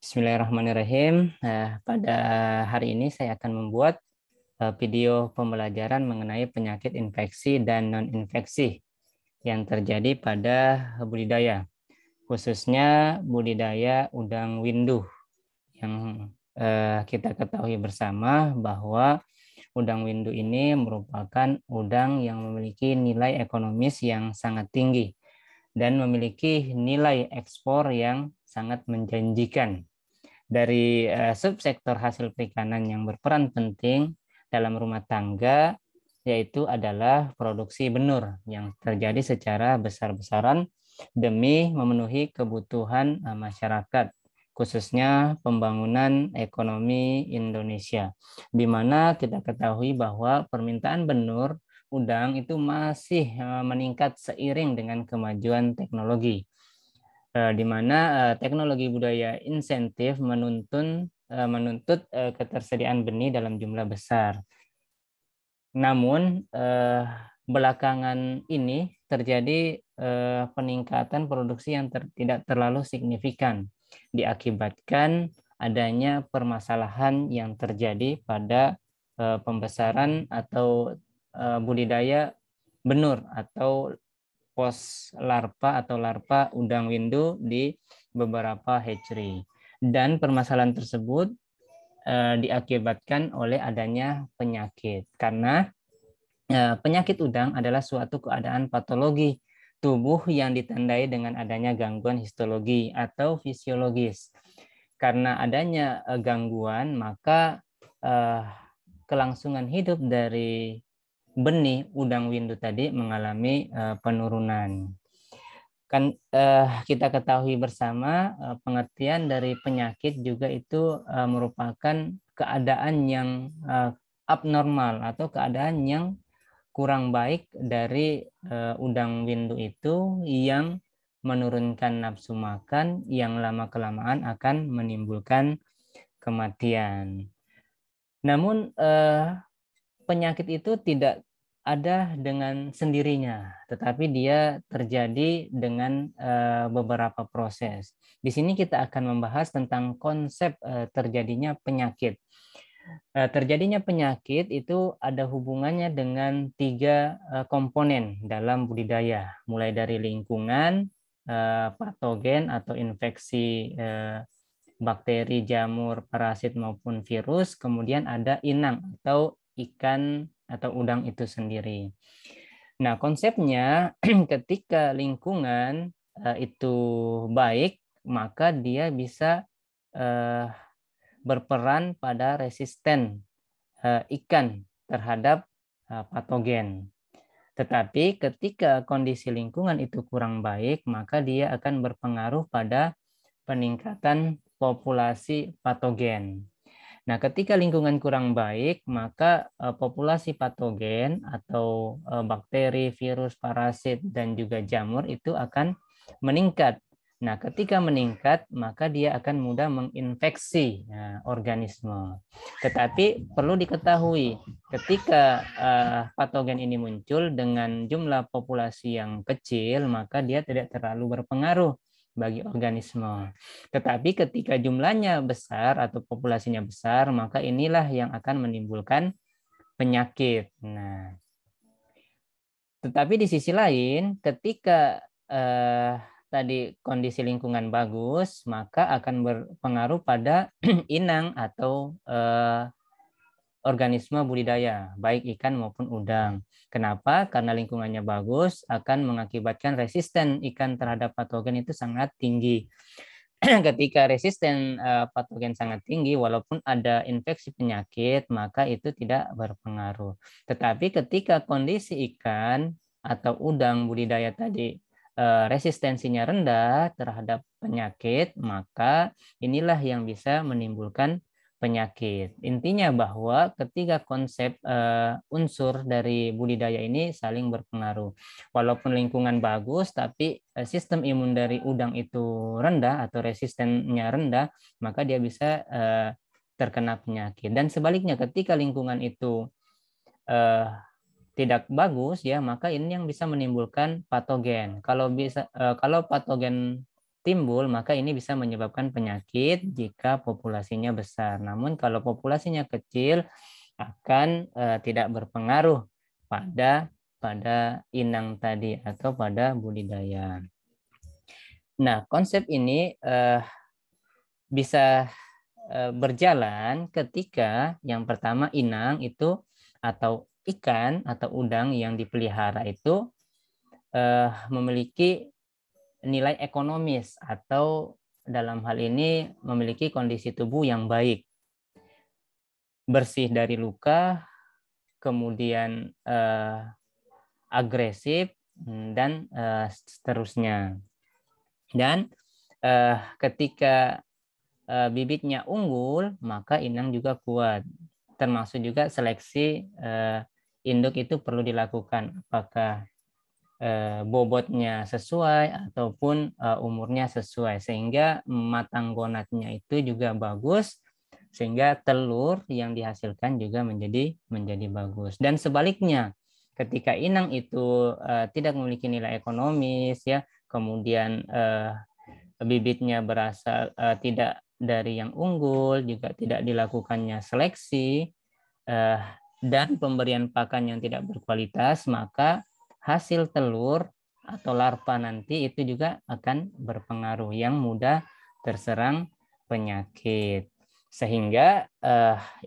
Bismillahirrahmanirrahim. Pada hari ini saya akan membuat video pembelajaran mengenai penyakit infeksi dan non-infeksi yang terjadi pada budidaya, khususnya budidaya udang windu. Yang kita ketahui bersama bahwa udang windu ini merupakan udang yang memiliki nilai ekonomis yang sangat tinggi dan memiliki nilai ekspor yang sangat menjanjikan. Dari subsektor hasil perikanan yang berperan penting dalam rumah tangga, yaitu adalah produksi benur yang terjadi secara besar-besaran demi memenuhi kebutuhan masyarakat, khususnya pembangunan ekonomi Indonesia, di mana kita ketahui bahwa permintaan benur udang itu masih meningkat seiring dengan kemajuan teknologi, di mana teknologi budaya insentif menuntut ketersediaan benih dalam jumlah besar. Namun belakangan ini terjadi peningkatan produksi yang tidak terlalu signifikan, diakibatkan adanya permasalahan yang terjadi pada pembesaran atau budidaya benur atau pos larva atau larva udang windu di beberapa hatchery. Dan permasalahan tersebut diakibatkan oleh adanya penyakit. Karena penyakit udang adalah suatu keadaan patologi tubuh yang ditandai dengan adanya gangguan histologi atau fisiologis. Karena adanya gangguan, maka kelangsungan hidup dari benih udang windu tadi mengalami penurunan. Kan kita ketahui bersama pengertian dari penyakit juga itu merupakan keadaan yang abnormal atau keadaan yang kurang baik dari udang windu itu yang menurunkan nafsu makan yang lama-kelamaan akan menimbulkan kematian. Namun penyakit itu tidak ada dengan sendirinya, tetapi dia terjadi dengan beberapa proses. Di sini kita akan membahas tentang konsep terjadinya penyakit. Terjadinya penyakit itu ada hubungannya dengan 3 komponen dalam budidaya, mulai dari lingkungan, patogen atau infeksi bakteri, jamur, parasit maupun virus, kemudian ada inang atau ikan atau udang itu sendiri. Nah, konsepnya ketika lingkungan itu baik, maka dia bisa berperan pada resisten ikan terhadap patogen. Tetapi ketika kondisi lingkungan itu kurang baik, maka dia akan berpengaruh pada peningkatan populasi patogen. Nah, ketika lingkungan kurang baik, maka populasi patogen atau bakteri, virus, parasit, dan juga jamur itu akan meningkat. Nah, ketika meningkat, maka dia akan mudah menginfeksi organisme. Tetapi perlu diketahui, ketika patogen ini muncul dengan jumlah populasi yang kecil, maka dia tidak terlalu berpengaruh bagi organisme. Tetapi ketika jumlahnya besar atau populasinya besar, maka inilah yang akan menimbulkan penyakit. Nah, tetapi di sisi lain, ketika tadi kondisi lingkungan bagus, maka akan berpengaruh pada inang atau organisme budidaya, baik ikan maupun udang. Kenapa? Karena lingkungannya bagus, akan mengakibatkan resisten ikan terhadap patogen itu sangat tinggi. Ketika resisten patogen sangat tinggi, walaupun ada infeksi penyakit, maka itu tidak berpengaruh. Tetapi ketika kondisi ikan atau udang budidaya tadi resistensinya rendah terhadap penyakit, maka inilah yang bisa menimbulkan penyakit. Intinya bahwa ketika konsep unsur dari budidaya ini saling berpengaruh. Walaupun lingkungan bagus, tapi sistem imun dari udang itu rendah atau resistennya rendah, maka dia bisa terkena penyakit. Dan sebaliknya, ketika lingkungan itu tidak bagus, ya, maka ini yang bisa menimbulkan patogen. Kalau patogen timbul, maka ini bisa menyebabkan penyakit jika populasinya besar. Namun kalau populasinya kecil akan tidak berpengaruh pada inang tadi atau pada budidaya. Nah, konsep ini bisa berjalan ketika yang pertama inang itu atau ikan atau udang yang dipelihara itu memiliki nilai ekonomis atau dalam hal ini memiliki kondisi tubuh yang baik, bersih dari luka, kemudian agresif dan seterusnya. Dan ketika bibitnya unggul, maka inang juga kuat. Termasuk juga seleksi induk itu perlu dilakukan. Apakah bobotnya sesuai ataupun umurnya sesuai. Sehingga matang gonatnya itu juga bagus. Sehingga telur yang dihasilkan juga menjadi bagus. Dan sebaliknya, ketika inang itu tidak memiliki nilai ekonomis, ya, kemudian bibitnya berasal tidak dari yang unggul, juga tidak dilakukannya seleksi, dan pemberian pakan yang tidak berkualitas, maka hasil telur atau larva nanti itu juga akan berpengaruh, yang mudah terserang penyakit. Sehingga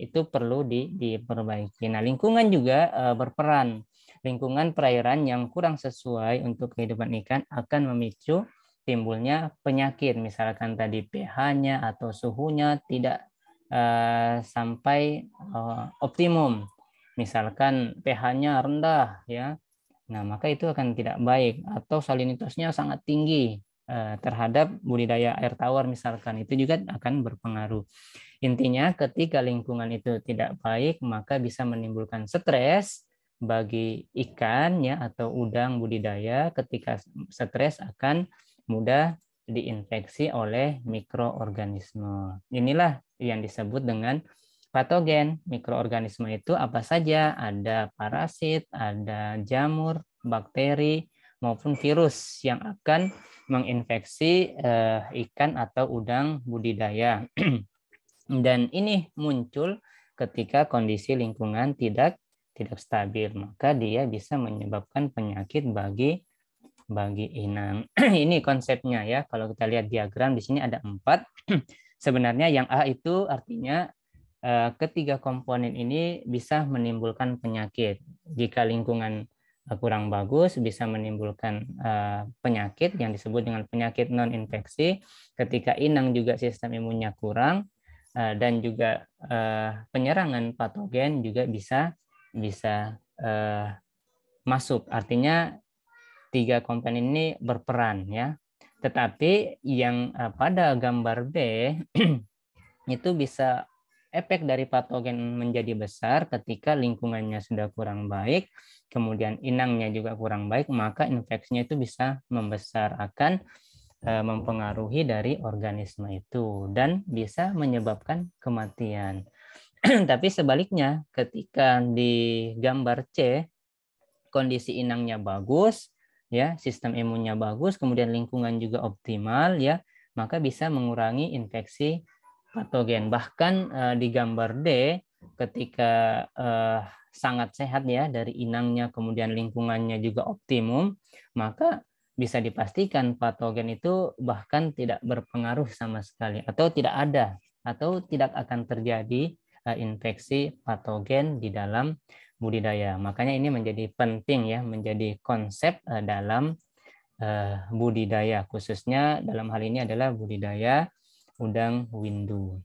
itu perlu diperbaiki. Nah, lingkungan juga berperan. Lingkungan perairan yang kurang sesuai untuk kehidupan ikan akan memicu timbulnya penyakit, misalkan tadi pH-nya atau suhunya tidak sampai optimum, misalkan pH-nya rendah, ya, nah maka itu akan tidak baik, atau salinitasnya sangat tinggi terhadap budidaya air tawar misalkan, itu juga akan berpengaruh. Intinya ketika lingkungan itu tidak baik, maka bisa menimbulkan stres bagi ikan, ya, atau udang budidaya. Ketika stres akan mudah diinfeksi oleh mikroorganisme. Inilah yang disebut dengan patogen. Mikroorganisme itu apa saja? Ada parasit, ada jamur, bakteri, maupun virus yang akan menginfeksi ikan atau udang budidaya. Dan ini muncul ketika kondisi lingkungan tidak stabil, maka dia bisa menyebabkan penyakit bagi inang. Ini konsepnya, ya. Kalau kita lihat diagram di sini ada 4. Sebenarnya yang A itu artinya ketiga komponen ini bisa menimbulkan penyakit. Jika lingkungan kurang bagus, bisa menimbulkan penyakit yang disebut dengan penyakit non-infeksi. Ketika inang juga sistem imunnya kurang, dan juga penyerangan patogen juga bisa masuk. Artinya 3 komponen ini berperan, ya. Tetapi yang pada gambar B itu bisa efek dari patogen menjadi besar ketika lingkungannya sudah kurang baik, kemudian inangnya juga kurang baik, maka infeksinya itu bisa membesar, akan mempengaruhi dari organisme itu dan bisa menyebabkan kematian. Tapi sebaliknya, ketika di gambar C kondisi inangnya bagus, ya, sistem imunnya bagus, kemudian lingkungan juga optimal, ya, maka bisa mengurangi infeksi patogen. Bahkan di gambar D ketika sangat sehat, ya, dari inangnya, kemudian lingkungannya juga optimum, maka bisa dipastikan patogen itu bahkan tidak berpengaruh sama sekali, atau tidak ada, atau tidak akan terjadi infeksi patogen di dalam budidaya. Makanya ini menjadi penting, ya, menjadi konsep dalam budidaya, khususnya dalam hal ini adalah budidaya udang windu.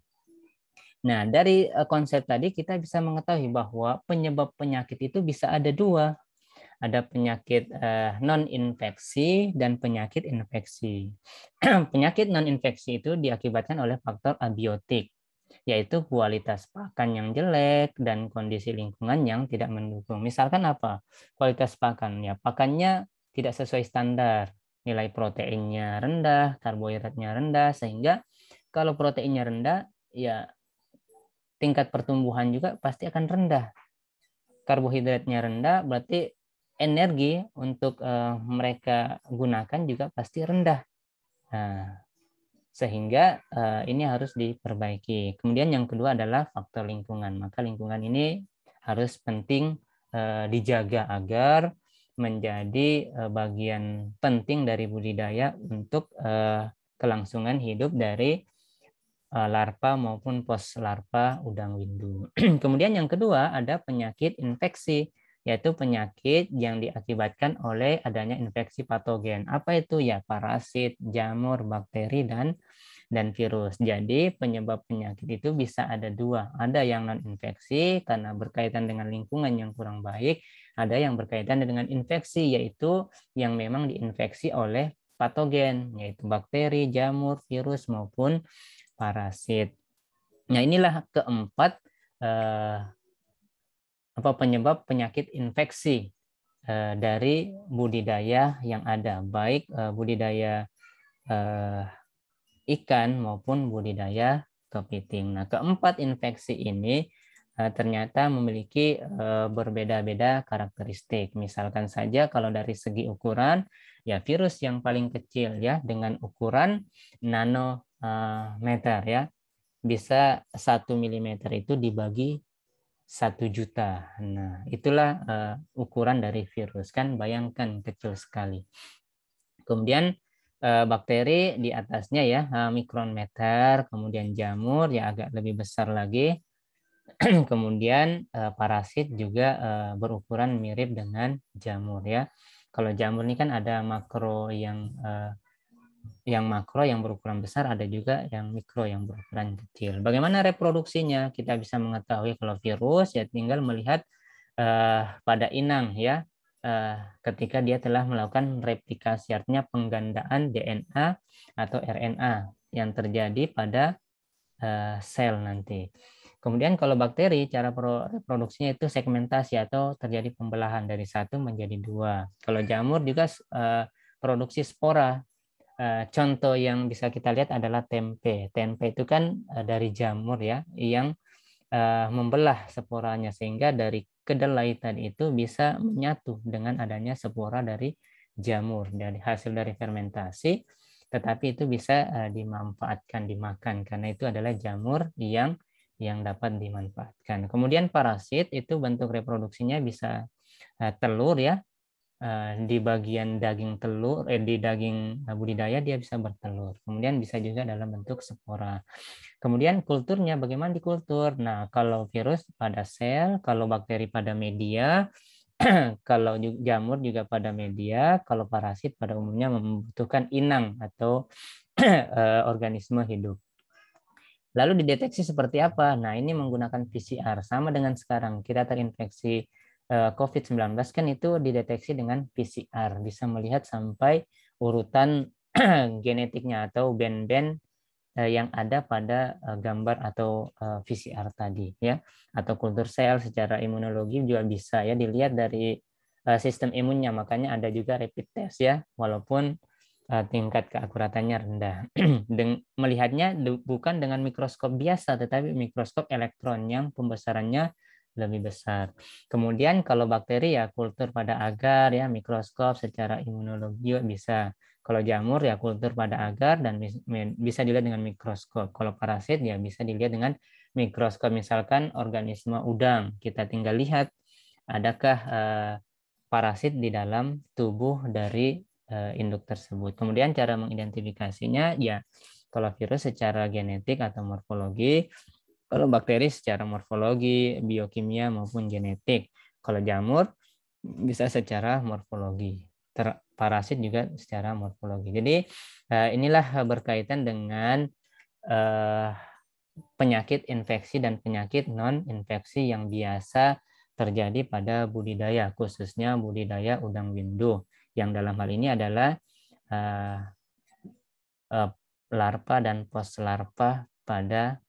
Nah, dari konsep tadi kita bisa mengetahui bahwa penyebab penyakit itu bisa ada 2. Ada penyakit non-infeksi dan penyakit infeksi. Penyakit non-infeksi itu diakibatkan oleh faktor abiotik, yaitu kualitas pakan yang jelek dan kondisi lingkungan yang tidak mendukung. Misalkan apa? Kualitas pakan, ya, pakannya tidak sesuai standar, nilai proteinnya rendah, karbohidratnya rendah, sehingga kalau proteinnya rendah, ya tingkat pertumbuhan juga pasti akan rendah. Karbohidratnya rendah, berarti energi untuk mereka gunakan juga pasti rendah. Nah, sehingga ini harus diperbaiki. Kemudian yang kedua adalah faktor lingkungan. Maka lingkungan ini harus penting dijaga agar menjadi bagian penting dari budidaya untuk kelangsungan hidup dari larva maupun pos larva udang windu. Kemudian yang kedua ada penyakit infeksi, yaitu penyakit yang diakibatkan oleh adanya infeksi patogen. Apa itu ya? Parasit, jamur, bakteri, dan virus. Jadi penyebab penyakit itu bisa ada dua. Ada yang non-infeksi karena berkaitan dengan lingkungan yang kurang baik. Ada yang berkaitan dengan infeksi, yaitu yang memang diinfeksi oleh patogen, yaitu bakteri, jamur, virus, maupun parasit. Nah, inilah keempat penyebab penyakit infeksi dari budidaya yang ada, baik budidaya ikan maupun budidaya kepiting. Nah, keempat infeksi ini ternyata memiliki berbeda-beda karakteristik. Misalkan saja kalau dari segi ukuran, ya virus yang paling kecil ya dengan ukuran nanometer ya, bisa 1 mm itu dibagi 1 juta. Nah, itulah ukuran dari virus, kan bayangkan kecil sekali. Kemudian bakteri di atasnya ya mikrometer, kemudian jamur ya agak lebih besar lagi. Kemudian parasit juga berukuran mirip dengan jamur ya. Kalau jamur ini kan ada makro yang makro yang berukuran besar, ada juga yang mikro yang berukuran kecil. Bagaimana reproduksinya? Kita bisa mengetahui kalau virus ya tinggal melihat pada inang ya ketika dia telah melakukan replikasi, artinya penggandaan DNA atau RNA yang terjadi pada sel nanti. Kemudian kalau bakteri, cara reproduksinya itu segmentasi atau terjadi pembelahan dari 1 menjadi 2. Kalau jamur juga produksi spora. Contoh yang bisa kita lihat adalah tempe. Tempe itu kan dari jamur ya, yang membelah sporanya sehingga dari kedelai tadi itu bisa menyatu dengan adanya spora dari jamur dari hasil dari fermentasi, tetapi itu bisa dimanfaatkan dimakan karena itu adalah jamur yang dapat dimanfaatkan. Kemudian parasit itu bentuk reproduksinya bisa telur ya, di bagian daging telur, di daging budidaya dia bisa bertelur. Kemudian bisa juga dalam bentuk spora. Kemudian kulturnya bagaimana dikultur? Nah, kalau virus pada sel, kalau bakteri pada media, kalau jamur juga pada media, kalau parasit pada umumnya membutuhkan inang atau organisme hidup. Lalu dideteksi seperti apa? Nah, ini menggunakan PCR. Sama dengan sekarang, kita terinfeksi COVID-19 kan itu dideteksi dengan PCR. Bisa melihat sampai urutan genetiknya atau band-band yang ada pada gambar atau PCR tadi ya, atau kultur sel secara imunologi juga bisa ya dilihat dari sistem imunnya. Makanya ada juga rapid test ya, walaupun tingkat keakuratannya rendah. Melihatnya bukan dengan mikroskop biasa, tetapi mikroskop elektron yang pembesarannya lebih besar. Kemudian kalau bakteri ya kultur pada agar ya, mikroskop secara imunologi bisa. Kalau jamur ya kultur pada agar dan bisa dilihat dengan mikroskop. Kalau parasit ya bisa dilihat dengan mikroskop. Misalkan organisme udang, kita tinggal lihat adakah parasit di dalam tubuh dari induk tersebut. Kemudian cara mengidentifikasinya ya kalau virus secara genetik atau morfologi, kalau bakteri secara morfologi, biokimia maupun genetik. Kalau jamur bisa secara morfologi. Parasit juga secara morfologi. Jadi inilah berkaitan dengan penyakit infeksi dan penyakit non-infeksi yang biasa terjadi pada budidaya, khususnya budidaya udang windu, yang dalam hal ini adalah larva dan pos larva pada